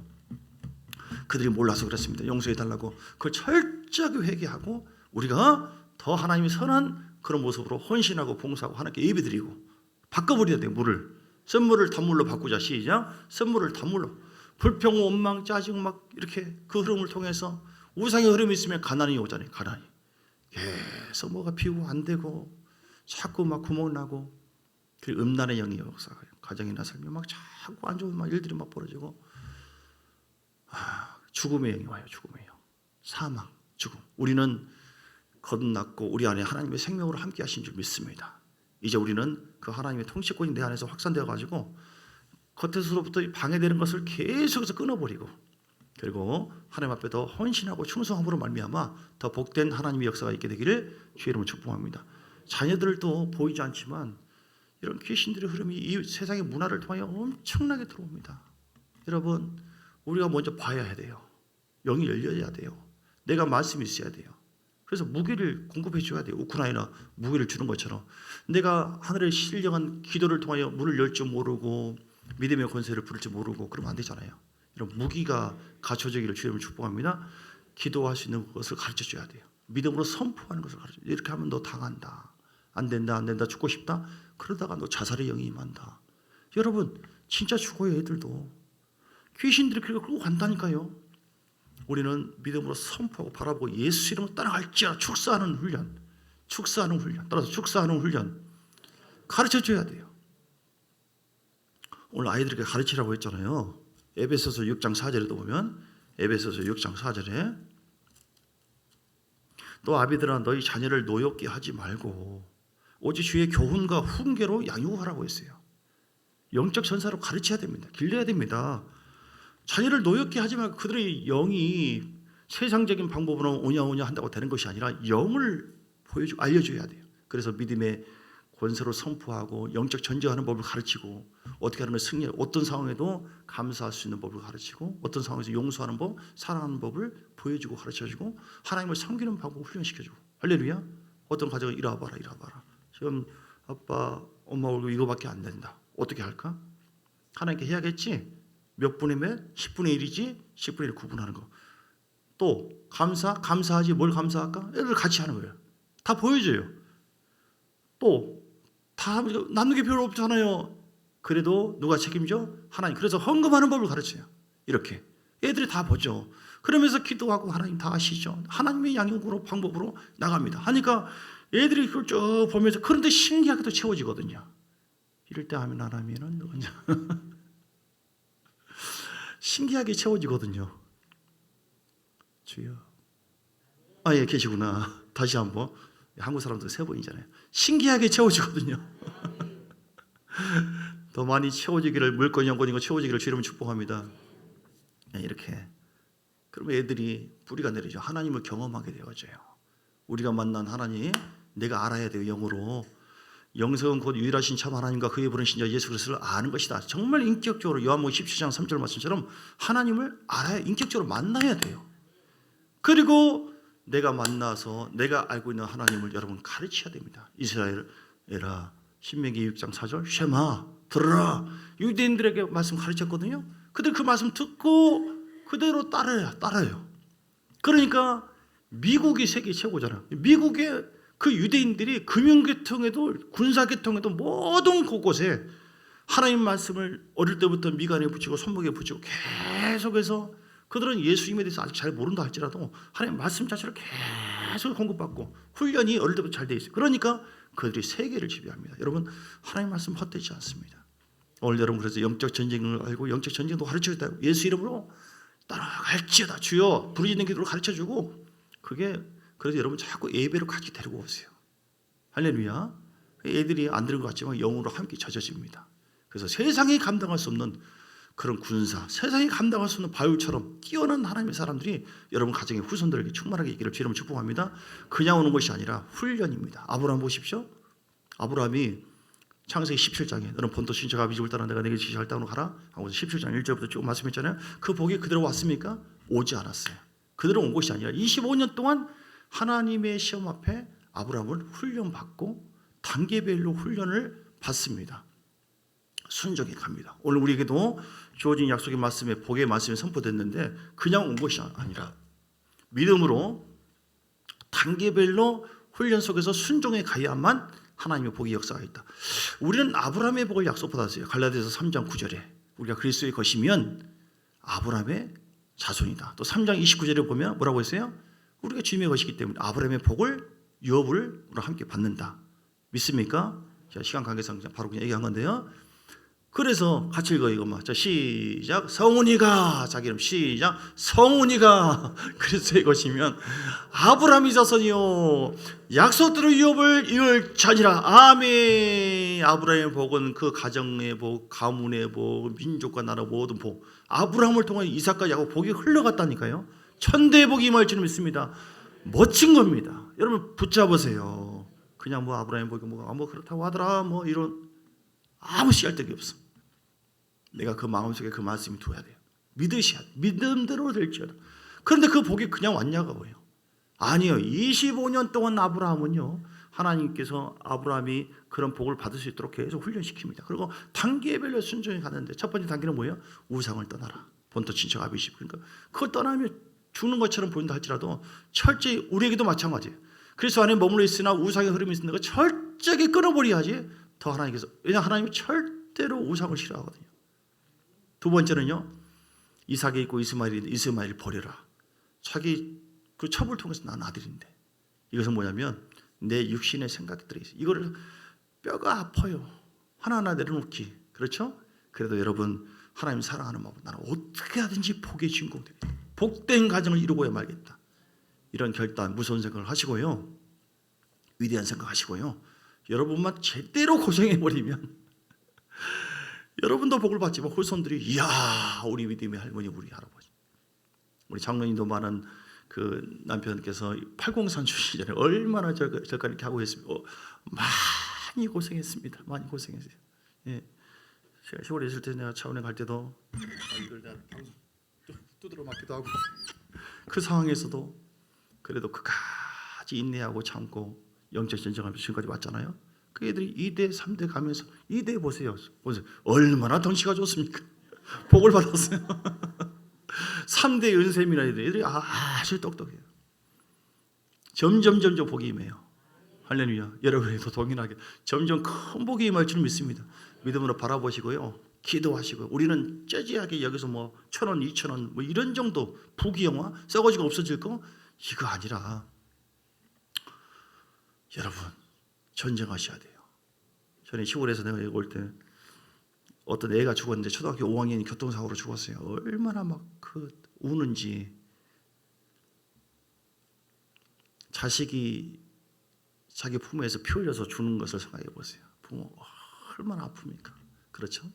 그들이 몰라서 그렇습니다. 용서해 달라고. 그걸 철저하게 회개하고 우리가 더 하나님의 선한 그런 모습으로 헌신하고 봉사하고 하나님께 예배드리고 바꿔버려야 돼요. 물을. 샘물을 단물로 바꾸자. 시작. 샘물을 단물로. 불평, 원망, 짜증 막 이렇게 그 흐름을 통해서 우상의 흐름이 있으면 가난이 오잖아요. 가난이. 계속 뭐가 피우고 안 되고 자꾸 막 구멍 나고 그 음란의 영이 역사가 가정이나 삶에 막 자꾸 안 좋은 막 일들이 막 벌어지고 죽음의 영이 와요. 죽음의 영. 사망, 죽음. 우리는 거듭났고 우리 안에 하나님의 생명으로 함께 하신 줄 믿습니다. 이제 우리는 그 하나님의 통치권이 내 안에서 확산되어 가지고 겉에서부터 방해되는 것을 계속해서 끊어버리고 그리고 하나님 앞에 더 헌신하고 충성함으로 말미암아 더 복된 하나님의 역사가 있게 되기를 주의 이름으로 축복합니다. 자녀들도 보이지 않지만 이런 귀신들의 흐름이 이 세상의 문화를 통하여 엄청나게 들어옵니다. 여러분, 우리가 먼저 봐야 돼요. 영이 열려야 돼요. 내가 말씀이 있어야 돼요. 그래서 무기를 공급해 줘야 돼요. 우크라이나 무기를 주는 것처럼 내가 하늘의 신령한 기도를 통하여 문을 열 줄 모르고 믿음의 권세를 부를 줄 모르고 그러면 안 되잖아요. 이런 무기가 갖춰지기를 주님을 축복합니다. 기도할 수 있는 것을 가르쳐 줘야 돼요. 믿음으로 선포하는 것을 가르쳐 줘요. 이렇게 하면 너 당한다. 안 된다, 안 된다, 죽고 싶다. 그러다가 너 자살의 영이 임한다. 여러분, 진짜 죽어요. 애들도. 귀신들이 그렇게 끌고 간다니까요. 우리는 믿음으로 선포하고 바라보고 예수 이름으로 따라갈지어다. 축사하는 훈련. 축사하는 훈련. 따라서 축사하는 훈련. 가르쳐 줘야 돼요. 오늘 아이들에게 가르치라고 했잖아요. 에베소서 6장 4절에도 보면 에베소서 6장 4절에 또 아비들아 너희 자녀를 노엽게 하지 말고 오직 주의 교훈과 훈계로 양육하라고 했어요. 영적 전사로 가르쳐야 됩니다. 길러야 됩니다. 자녀를 노엽게 하지 말고 그들의 영이 세상적인 방법으로 오냐오냐 한다고 되는 것이 아니라 영을 보여주고 알려줘야 돼요. 그래서 믿음의 권세로 선포하고 영적 전쟁하는 법을 가르치고 어떻게 하는 승리, 어떤 상황에도 감사할 수 있는 법을 가르치고 어떤 상황에서 용서하는 법, 사랑하는 법을 보여주고 가르쳐주고 하나님을 섬기는 방법을 훈련시켜주고 할렐루야. 어떤 가정은 이리 와봐라 이리 와봐라. 지금 아빠 엄마 얼굴 이거밖에 안 된다. 어떻게 할까? 하나님께 해야겠지. 몇 분의 몇? 10분의 1이지 10분의 1 구분하는 거. 또 감사하지. 뭘 감사할까? 애들 같이 하는 거예요. 다 보여줘요. 또 다 남는 게 별로 없잖아요. 그래도 누가 책임져? 하나님. 그래서 헌금하는 법을 가르쳐요. 이렇게 애들이 다 보죠. 그러면서 기도하고 하나님 다 아시죠. 하나님의 양육으로 방법으로 나갑니다. 하니까 애들이 그걸 쭉 보면서 그런데 신기하게도 채워지거든요. 이럴 때 하면 하나님은 누구냐? 신기하게 채워지거든요. 주여. 아, 예, 계시구나. 다시 한번. 한국 사람들 세 번이잖아요. 신기하게 채워지거든요. 더 많이 채워지기를, 물건 연건이고 채워지기를 주님을 축복합니다. 이렇게. 그러면 애들이 뿌리가 내리죠. 하나님을 경험하게 되어져요. 우리가 만난 하나님, 내가 알아야 돼요. 영으로. 영성은 곧 유일하신 참 하나님과 그의 부르신 자 예수 그리스도를 아는 것이다. 정말 인격적으로 요한복음 17장 3절 말씀처럼 하나님을 알아야, 인격적으로 만나야 돼요. 그리고 내가 만나서 내가 알고 있는 하나님을 여러분 가르쳐야 됩니다. 이스라엘아, 신명기 6장 4절 쉐마 들어라. 유대인들에게 말씀 가르쳤거든요. 그들 그 말씀 듣고 그대로 따라요. 그러니까 미국이 세계 최고잖아요. 미국의 그 유대인들이 금융계통에도 군사계통에도 모든 곳곳에 하나님 말씀을 어릴 때부터 미간에 붙이고 손목에 붙이고 계속해서 그들은 예수님에 대해서 아직 잘 모른다 할지라도 하나님 말씀 자체를 계속 공급받고 훈련이 어릴 때부터 잘 돼 있어요. 그러니까 그들이 세계를 지배합니다. 여러분, 하나님 말씀 헛되지 않습니다. 오늘 여러분 그래서 영적 전쟁을 알고 영적 전쟁도 가르쳐줬다고 예수 이름으로 따라갈지어다 주여 부르짖는 기도를 가르쳐주고 그게 그래서 여러분 자꾸 예배로 같이 데리고 오세요. 할렐루야. 애들이 안 들은 것 같지만 영으로 함께 젖어집니다. 그래서 세상이 감당할 수 없는 그런 군사, 세상이 감당할 수 없는 바울처럼 뛰어난 하나님의 사람들이 여러분 가정의 후손들에게 충만하게 있기를 주님을 축복합니다. 그냥 오는 것이 아니라 훈련입니다. 아브라함 보십시오. 아브라함이 창세기 17장에 너는 본토 친척 아비 집을 따라 내가 내게 지시할 땅으로 가라 하고 17장 1절부터 쭉 말씀했잖아요. 그 복이 그대로 왔습니까? 오지 않았어요. 그대로 온 것이 아니라 25년 동안 하나님의 시험 앞에 아브라함을 훈련받고 단계별로 훈련을 받습니다. 순종해 갑니다. 오늘 우리에게도 주어진 약속의 말씀에 복의 말씀이 선포됐는데 그냥 온 것이 아니라 믿음으로 단계별로 훈련 속에서 순종해 가야만 하나님의 복의 역사가 있다. 우리는 아브라함의 복을 약속받았어요. 갈라디아서 3장 9절에 우리가 그리스도의 것이면 아브라함의 자손이다. 또 3장 29절에 보면 뭐라고 했어요? 우리가 주님의 것이기 때문에 아브라함의 복을 유업을 함께 받는다. 믿습니까? 자, 시간 관계상 바로 그냥 얘기한 건데요. 그래서 같이 읽어 이거 자 시작. 성훈이가 자기 이름 시작. 성훈이가 그리스도의 것이면 아브라함의 자손이요 약속대로 유업을 이을 자니라. 아멘. 아브라함의 복은 그 가정의 복, 가문의 복, 민족과 나라 모든 복. 아브라함을 통해 이삭과 야곱 복이 흘러갔다니까요. 천대의 복이 임할 줄 믿습니다. 멋진 겁니다. 여러분 붙잡으세요. 그냥 뭐 아브라함의 복이 뭐 그렇다고 하더라 뭐 이런 아무 씨알데기 없어. 내가 그 마음속에 그 말씀이 둬야 돼요. 믿으셔야 돼. 믿음대로 될지어다. 그런데 그 복이 그냥 왔냐고요? 아니요. 25년 동안 아브라함은요. 하나님께서 아브라함이 그런 복을 받을 수 있도록 계속 훈련시킵니다. 그리고 단계별로 순종해 가는데 첫 번째 단계는 뭐예요? 우상을 떠나라. 본토 친척 아비집. 그러니까 그걸 떠나면 죽는 것처럼 보인다 할지라도 철저히 우리에게도 마찬가지예요. 그리스도 안에 머물러 있으나 우상의 흐름이 있는 거 철저하게 끊어버려야지 더 하나님께서. 왜냐하면 하나님이 절대로 우상을 싫어하거든요. 두 번째는요. 이삭이 있고 이스마엘을 버려라. 자기 그 첩을 통해서 난 아들인데 이것은 뭐냐면 내 육신의 생각이 들어있어요. 이거를 뼈가 아파요. 하나하나 내려놓기. 그렇죠? 그래도 여러분 하나님 사랑하는 마음 나는 어떻게 하든지 복의 주인공 되겠다. 복된 가정을 이루고야 말겠다. 이런 결단 무서운 생각을 하시고요. 위대한 생각하시고요. 여러분만 제대로 고생해버리면 여러분도 복을 받지만 후손들이 이야 우리 믿음의 할머니 우리 할아버지 우리 장로님도 많은 그 남편께서 803 출신이잖아요. 얼마나 저까 이렇게 하고 있습니다. 많이 고생했습니다. 많이 고생했어요. 예. 제가 시골에 있을 때 내가 차원에 갈 때도 이걸 내가 두드러 맞기도 하고 그 상황에서도 그래도 그까지 인내하고 참고 영적 전쟁하면서 지금까지 왔잖아요. 그 애들이 2대 3대 가면서 2대 보세요. 얼마나 덩치가 좋습니까? 복을 받았어요. 3대 은셈이나 애들이 아주 똑똑해요. 점점 복이 임해요. 할렐루야. 여러분에도 동일하게 점점 큰 복이 임할 줄 믿습니다. 믿음으로 바라보시고요. 기도하시고요. 우리는 째지하게 여기서 뭐 1,000원, 2,000원 뭐 이런 정도 부귀영화 썩어지고 없어질 거 이거 아니라 여러분 전쟁하셔야 돼요. 전에 시골에서 내가 여기 올 때 어떤 애가 죽었는데 초등학교 5학년이 교통사고로 죽었어요. 얼마나 막 그 우는지. 자식이 자기 품에서 피 흘려서 죽는 것을 생각해 보세요. 부모 얼마나 아픕니까? 그렇죠?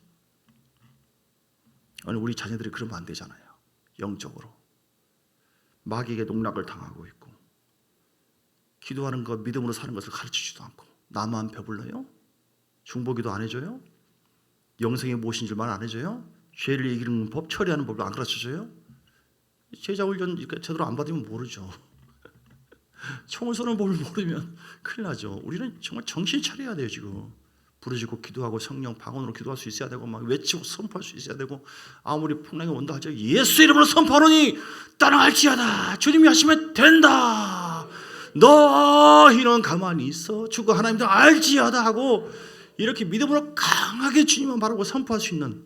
아니 우리 자녀들이 그러면 안 되잖아요. 영적으로 마귀에게 농락을 당하고 있고 기도하는 것 믿음으로 사는 것을 가르치지도 않고 나만 배불러요? 중보기도 안 해줘요? 영생이 무엇인 줄 말 안 해줘요? 죄를 이기는 법, 처리하는 법을 안 가르쳐줘요? 제자 훈련 제대로 안 받으면 모르죠. 총을 쏘는 법을 모르면 큰일 나죠. 우리는 정말 정신 차려야 돼요. 지금 부르짖고 기도하고 성령 방언으로 기도할 수 있어야 되고 막 외치고 선포할 수 있어야 되고 아무리 풍랑이 온다 할지라도 예수 이름으로 선포하노니 따라갈지어다. 주님이 하시면 된다. 너희는 가만히 있어. 주가 하나님도 알지어다 하고 이렇게 믿음으로 강하게 주님만 바라고 선포할 수 있는,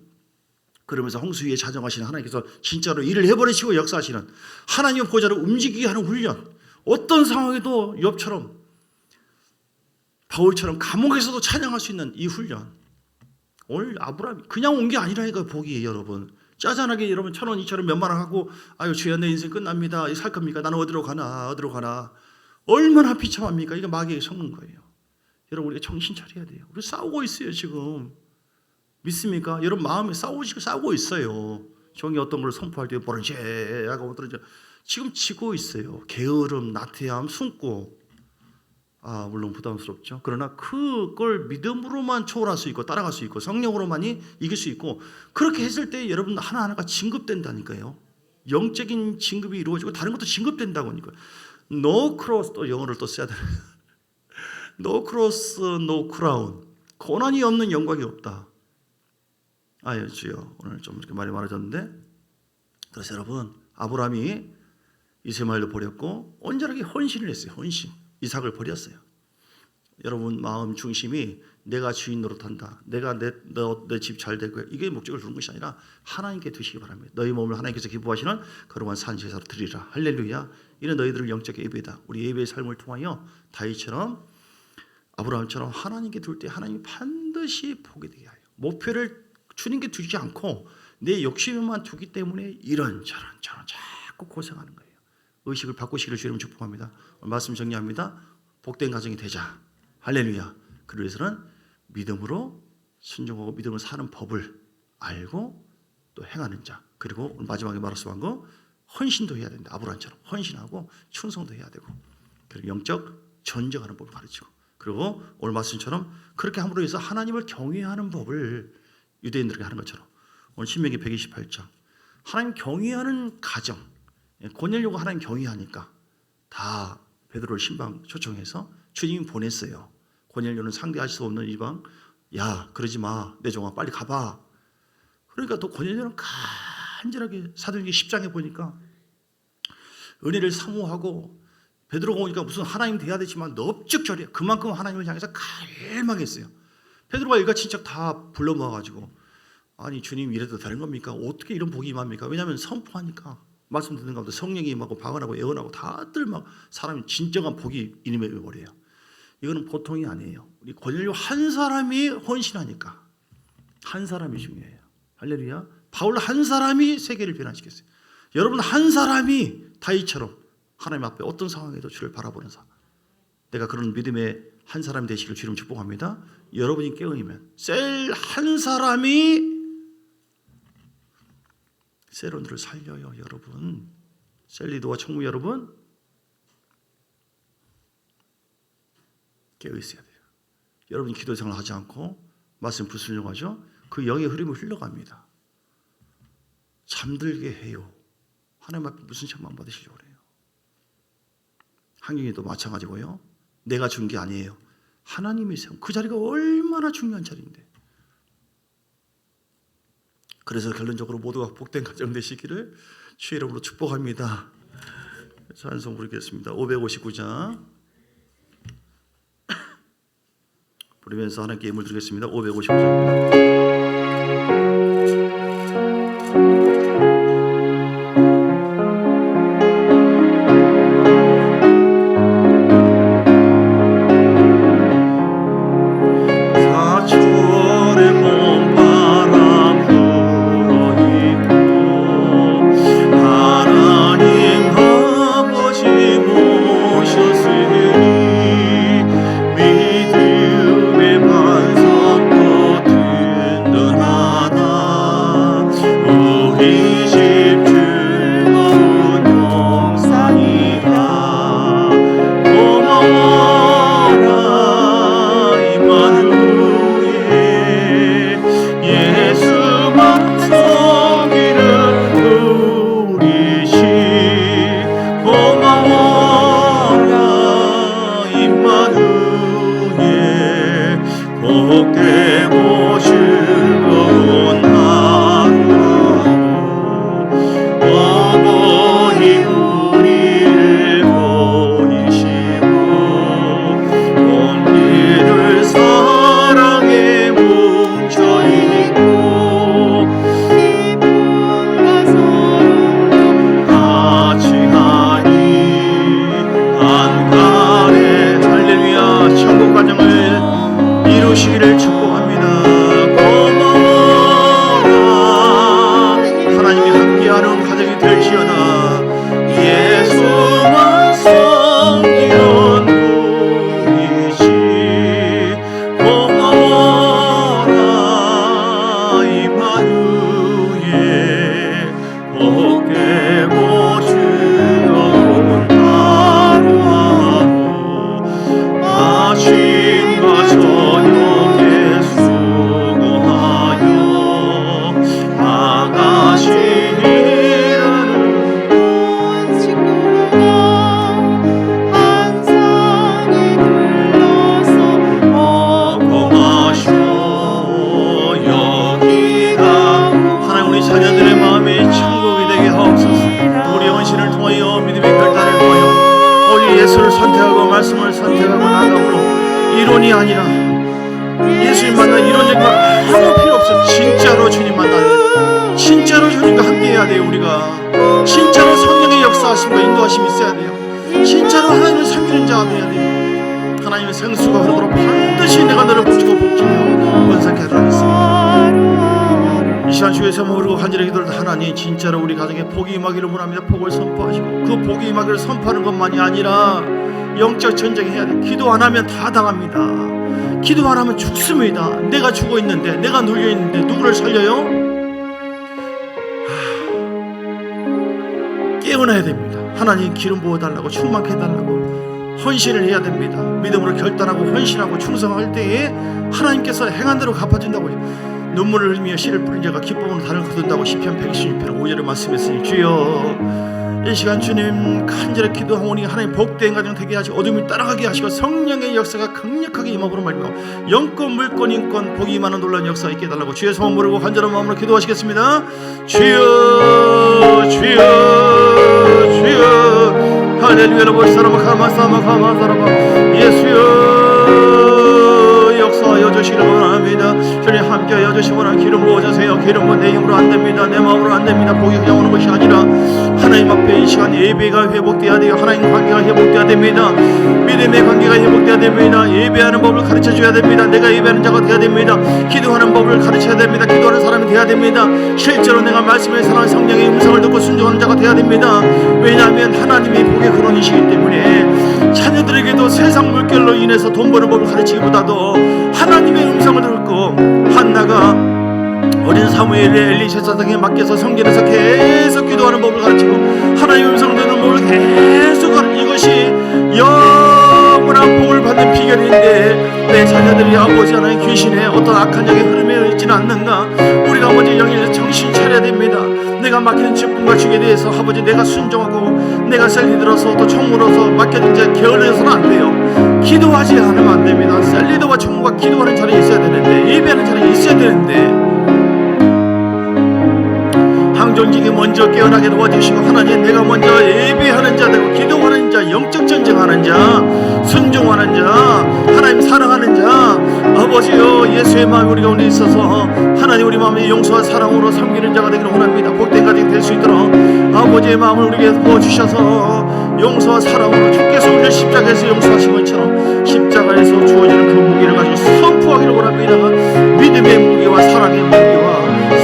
그러면서 홍수 위에 자정하시는 하나님께서 진짜로 일을 해버리시고 역사하시는 하나님의 보좌를 움직이게 하는 훈련. 어떤 상황에도 욥처럼 바울처럼 감옥에서도 찬양할 수 있는 이 훈련. 오늘 아브라함이 그냥 온 게 아니라니까. 복이 여러분 짜잔하게 여러분 1,000원 2,000원 몇만 원 하고 아유 주여 내 인생 끝납니다. 살 겁니까? 나는 어디로 가나 얼마나 비참합니까? 이게 마귀에게 속는 거예요. 여러분 우리가 정신 차려야 돼요. 우리 싸우고 있어요 지금. 믿습니까? 여러분 마음에 싸우고 있어요. 종이 어떤 걸 선포할 때 버릇제하고 어떤 지금 치고 있어요. 게으름, 나태함, 숨고. 물론 부담스럽죠. 그러나 그걸 믿음으로만 초월할 수 있고 따라갈 수 있고 성령으로만이 이길 수 있고 그렇게 했을 때 여러분 하나하나가 진급된다니까요. 영적인 진급이 이루어지고 다른 것도 진급된다고 하니까. No cross 또 영어를 또 써야 되는. No cross, no crown. 고난이 없는 영광이 없다. 주여 오늘 좀 이렇게 말이 많아졌는데 그래서 여러분 아브라함이 이스마엘도 버렸고 온전하게 헌신을 했어요. 헌신. 이삭을 버렸어요. 여러분 마음 중심이 내가 주인 노릇한다. 내가 내 집 잘 될 거야. 이게 목적을 두는 것이 아니라 하나님께 두시기 바랍니다. 너희 몸을 하나님께서 기뻐하시는 거룩한 산제사로 드리라. 할렐루야. 이는 너희들을 영적 예배다. 우리 예배의 삶을 통하여 다윗처럼 아브라함처럼 하나님께 둘 때 하나님이 반드시 보게 되게 하여 목표를 주님께 두지 않고 내 욕심에만 두기 때문에 이런저런 자꾸 고생하는 거예요. 의식을 바꾸시기를 주님 축복합니다. 말씀 정리합니다. 복된 가정이 되자. 할렐루야. 그를 위해서는 믿음으로 순종하고 믿음으로 사는 법을 알고 또 행하는 자. 그리고 마지막에 말씀한 거 헌신도 해야 된다. 아브라함처럼 헌신하고 충성도 해야 되고 그리고 영적 전쟁하는 법을 가르치고 그리고 오늘 말씀처럼 그렇게 함으로 해서 하나님을 경외하는 법을 유대인들에게 하는 것처럼 오늘 신명기 128장 하나님 경외하는 가정 고넬료가 하나님 경외하니까 다 베드로를 신방 초청해서 주님이 보냈어요. 고넬료는 상대할 수 없는 이방 야 그러지 마 내 종아 빨리 가봐. 그러니까 또 고넬료는 간절하게 사도행전 10장에 보니까 은혜를 사모하고 베드로가 오니까 무슨 하나님 돼야 되지만 넙죽절이야. 그만큼 하나님을 향해서 갈망했어요. 베드로가 일가 친척 다 불러 모아가지고 아니 주님 이래도 되는 겁니까? 어떻게 이런 복이 임합니까? 왜냐하면 선포하니까 말씀 듣는 가운데 성령이 임하고 방언하고 예언하고 다들 막 사람이 진정한 복이 임해버려요. 이거는 보통이 아니에요. 우리 고넬료 한 사람이 헌신하니까 한 사람이 중요해요. 할렐루야. 바울 한 사람이 세계를 변화시켰어요. 여러분 한 사람이 다윗처럼 하나님 앞에 어떤 상황에도 주를 바라보는 사람. 내가 그런 믿음의 한 사람이 되시길 주님 축복합니다. 여러분이 깨어이면 셀 한 사람이 셀원들을 살려요. 여러분 셀리도와 총무 여러분 깨어있어야 돼요. 여러분이 기도 생활을 하지 않고 말씀 불순종하죠. 그 영의 흐름이 흘러갑니다. 잠들게 해요. 하나님 앞에 무슨 책만 받으시려고 그래요. 환경이 또 마찬가지고요. 내가 준 게 아니에요. 하나님이 세운 그 자리가 얼마나 중요한 자리인데. 그래서 결론적으로 모두가 복된 가정 되시기를 주의 이름으로 축복합니다. 찬송 부르겠습니다. 559장 부르면서 하나님께 예물 드리겠습니다. 559장입니다. 믿음의 반석도 든든하다. 선택하고 말씀을 선택하고 나아가므로 이론이 아니라 예수님 만나 이론적인 거 아무 필요 없어. 진짜로 주님 만나야 돼. 진짜로 주님과 함께해야 돼요. 우리가 진짜로 성령의 역사하심과 인도하심이 있어야 돼요. 진짜로 하나님을 섬기는 자가 되어야 돼요. 하나님의 생수가 흐르도록 반드시 내가 너를 붙이고 복종하고 번성케 하겠습니다. 이 시간 주의 제목을 부르고 간절히 기도를 하나님, 진짜로 우리 가정에 복이 임하기를 원합니다. 복을 선포하시고 그 복이 임하기를 선포하는 것만이 아니라 영적 전쟁해야 돼. 기도 안 하면 다 당합니다. 기도 안 하면 죽습니다. 내가 죽어 있는데, 내가 눌려 있는데 누구를 살려요? 깨어나야 됩니다. 하나님 기름 부어달라고, 충만케 해달라고 헌신을 해야 됩니다. 믿음으로 결단하고 헌신하고 충성할 때에 하나님께서 행한 대로 갚아준다고. 눈물을 흘리며 씨를 뿌린 자가 기쁨으로 달을 거둔다고 시편 126편 5절에 말씀했으니 주여 이 시간 주님 간절히 기도하오니 하나님 복된 가정 되게 하시고 어둠이 따라가게 하시고 성령의 역사가 강력하게 임하므로 말미암아 영권 물권 인권 복이 임하는 놀라운 역사가 있게 해달라고 주의 소원 모르고 간절한 마음으로 기도하시겠습니다. 주여 주여 주여 할렐루야 볼사람아 가마사마 예수여 역사하여 주시기를 원합니다. 주님 함께하여 주시기 원합니다. 기름 부어주세요. 기름 부어 내 힘으로 안됩니다. 내 마음으로 안됩니다. 복이 그냥 오는 것이 아니라 하나님 앞에 이 시간 예배가 회복되어야 돼요. 하나님 관계가 회복되어야 됩니다. 믿음의 관계가 회복되어야 됩니다. 예배하는 법을 가르쳐줘야 됩니다. 내가 예배하는 자가 되어야 됩니다. 기도하는 법을 가르쳐야 됩니다. 기도하는 사람이 되어야 됩니다. 실제로 내가 말씀을 사랑하는 성령의 음성을 듣고 순종하는 자가 되어야 됩니다. 왜냐하면 하나님이 복의 근원이시기 때문에 자녀들에게도 세상 물결로 인해서 돈 버는 법을 가르치기보다도 하나님의 음성을 듣고 한나가 어린 사무엘의 엘리샤 등에 맡겨서 성전에서 계속 기도하는 법을 가르치고 하나님의 음성을 듣는 법을 계속 가르치고 이것이 영원한 복을 받는 비결인데 내 자녀들이 아버지 하나님 귀신의 어떤 악한 영의 흐름에 있지는 않는가. 우리가 먼저 영에서 정신 차려야 됩니다. 내가 맡기는 직분과 직에 대해서 아버지 내가 순종하고 내가 셀리 들어서 또 총무로서 맡겨진 자 게을러서는 안 돼요. 기도하지 않으면 안 됩니다. 셀리더와 총무가 기도하는 자리에 있어야 되는데 예배하는 자리에 있어야 되는데 항존직이 먼저 깨어나게 도와주시고 하나님 내가 먼저 예배하는 자 되고 기도하는 자 영적 전쟁하는 자 순종하는 자 하나님 사랑하는 자 아버지여 예수의 마음이 우리 가운데 있어서 하나님 우리 마음의 용서와 사랑으로 섬기는 자가 되기를 원합니다. 복된 가정이 될 수 있도록 아버지의 마음을 우리에게 부어주셔서 용서와 사랑으로 주께서 우리를 십자가에서 용서하신 것처럼 십자가에서 주어지는 그 무기를 가지고 선포하기를 원합니다. 믿음의 무기와 사랑의 무기와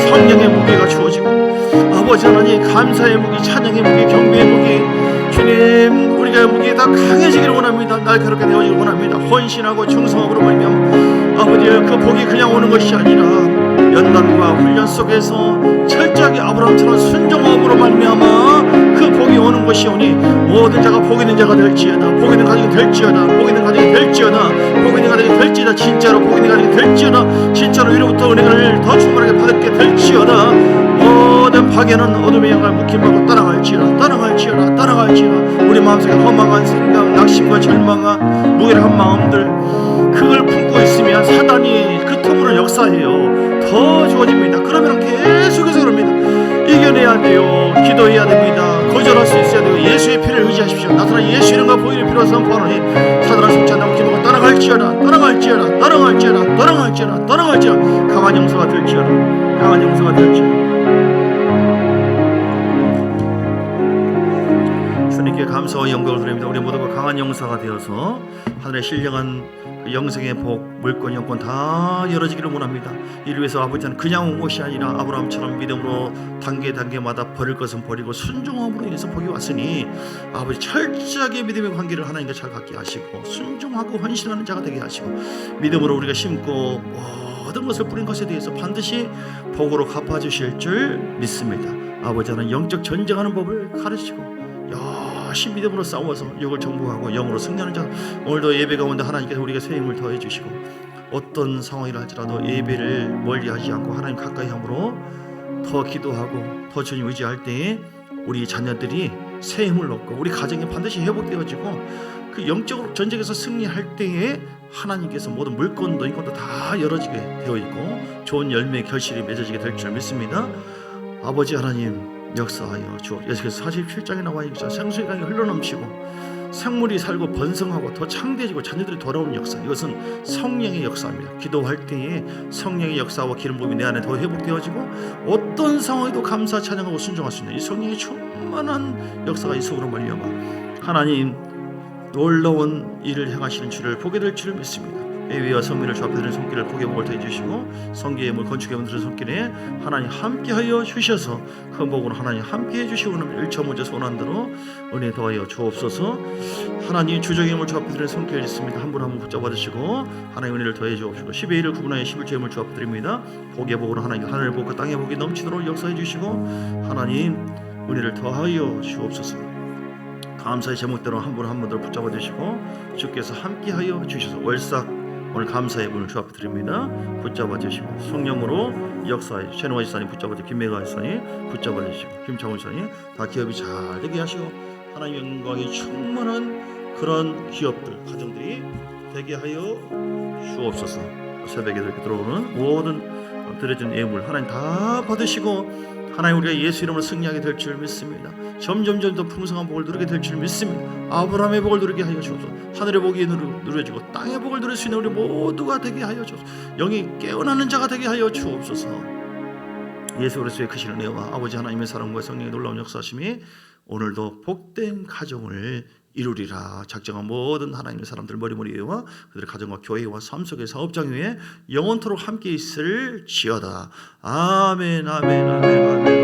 성령의 무기가 주어지고 아버지 하나님 감사의 무기, 찬양의 무기, 경배의 무기 주님 우리가 무기에 다 강해지기를 원합니다. 날카롭게 되어지기를 원합니다. 헌신하고 충성함으로 말미암아 아버지의 그 복이 그냥 오는 것이 아니라 연단과 훈련 속에서 철저하게 아브라함처럼 순종함으로 말미암아 그 복이 오는 것이 오니 모든 자가 복 있는 자가 될지어다. 복 있는 가정이 될지어다. 복 있는 가정이 될지어다. 복 있는 가정이 될지어다. 진짜로 복 있는 가정이 될지어다. 진짜로 위로부터 은혜를 더 충만하게 받게 될지어다. 모든 파괴는 어둠의 영광을 묵힘하고 따라갈지어다. 우리 마음속에 허망한 생각, 낙심과 절망한 무결한 마음들 그걸 품고 있으면 사단이 그 틈으로 역사해요. 더 주어집니다. 그러면 계속해서 그럽니다. 이겨내야 돼요. 기도해야 됩니다. 거절할 수 있어야 돼요. 예수의 피를 의지하십시오. 나타난 예수 이름과 보이는 피로 선포하노니 사단을 속지 않고 기도가 따라갈지어다. 강한 용서가 될지어다. 주님께 감사와 영광을 드립니다. 우리 모두가 강한 용사가 되어서 하늘의 신령한 그 영생의 복, 물권, 영권 다 열어지기를 원합니다. 이를 위해서 아버지는 그냥 온 것이 아니라 아브라함처럼 믿음으로 단계마다 버릴 것은 버리고 순종함으로 인해서 복이 왔으니 아버지 철저하게 믿음의 관계를 하나님과 잘 갖게 하시고 순종하고 헌신하는 자가 되게 하시고 믿음으로 우리가 심고 모든 것을 뿌린 것에 대해서 반드시 복으로 갚아주실 줄 믿습니다. 아버지는 영적 전쟁하는 법을 가르치고 열심히 믿음으로 싸워서 육을 정복하고 영으로 승리하는 자 오늘도 예배 가운데 하나님께서 우리에게 새 힘을 더해 주시고 어떤 상황이라 할지라도 예배를 멀리하지 않고 하나님 가까이 함으로 더 기도하고 더 주님 의지할 때에 우리 자녀들이 새 힘을 얻고 우리 가정이 반드시 회복되어지고 그 영적으로 전쟁에서 승리할 때에 하나님께서 모든 물건도 인권도 다 열어지게 되어 있고 좋은 열매 결실이 맺어지게 될 줄 믿습니다. 아버지 하나님 역사하여 주옵소서. 예수께서 47장에 나와 있죠. 생수의 강이 흘러넘치고 생물이 살고 번성하고 더 창대해지고 자녀들이 돌아오는 역사, 이것은 성령의 역사입니다. 기도할 때에 성령의 역사와 기름 부음이 내 안에 더 회복되어지고 어떤 상황에도 감사 찬양하고 순종할 수 있는 이 성령의 충만한 역사가 이 속으로 말미암아 하나님 놀라운 일을 행하시는 주를 보게 될 줄을 믿습니다. 예배와 성민을 주 앞에 드리는 손길을 복의 더해 주시고 성계의 물 건축의 문 드리는 손길에 하나님 함께하여 주셔서 큰 복으로 하나님 함께해 주시고는 일처 먼저 소원한대로 은혜 더하여 주옵소서. 하나님 주적의 물 주 앞에 드리는 손길 있습니다. 한 분 한 분 붙잡아 주시고 하나님 은혜를 더해 주옵시고 12의 1을 구분하여 11조의 물 주 앞에 드립니다. 복의 복으로 하나님 하늘의 복과 땅의 복이 넘치도록 역사해 주시고 하나님 은혜를 더하여 주옵소서. 감사의 제목대로 한 분 한 분들 붙잡아 주시고 주께서 함께하여 주셔서 월삭 오늘 감사의 문을 주 앞에 드립니다. 붙잡아 주시고 성령으로 역사해 최노아 지사님 붙잡아 주시고 김매가 지사님 붙잡아 주시고 김창훈 지사님 다 기업이 잘 되게 하시고 하나님 영광이 충만한 그런 기업들 가정들이 되게 하여 주옵소서. 새벽에 이렇게 들어오는 모든 드려진 예물 하나님 다 받으시고 하나님 우리가 예수 이름으로 승리하게 될 줄 믿습니다. 점점점 더 풍성한 복을 누리게 될 줄 믿습니다. 아브라함의 복을 누리게 하여 주옵소서. 하늘의 복이 누려지고 땅의 복을 누릴 수 있는 우리 모두가 되게 하여 주옵소서. 영이 깨어나는 자가 되게 하여 주옵소서. 예수 그리스도의 크신 은혜와 아버지 하나님의 사랑과 성령의 놀라운 역사하심이 오늘도 복된 가정을 이루리라. 작정한 모든 하나님의 사람들 머리머리와 그들의 가정과 교회와 삶 속의 사업장 위에 영원토록 함께 있을지어다. 아멘 아멘 아멘 아멘.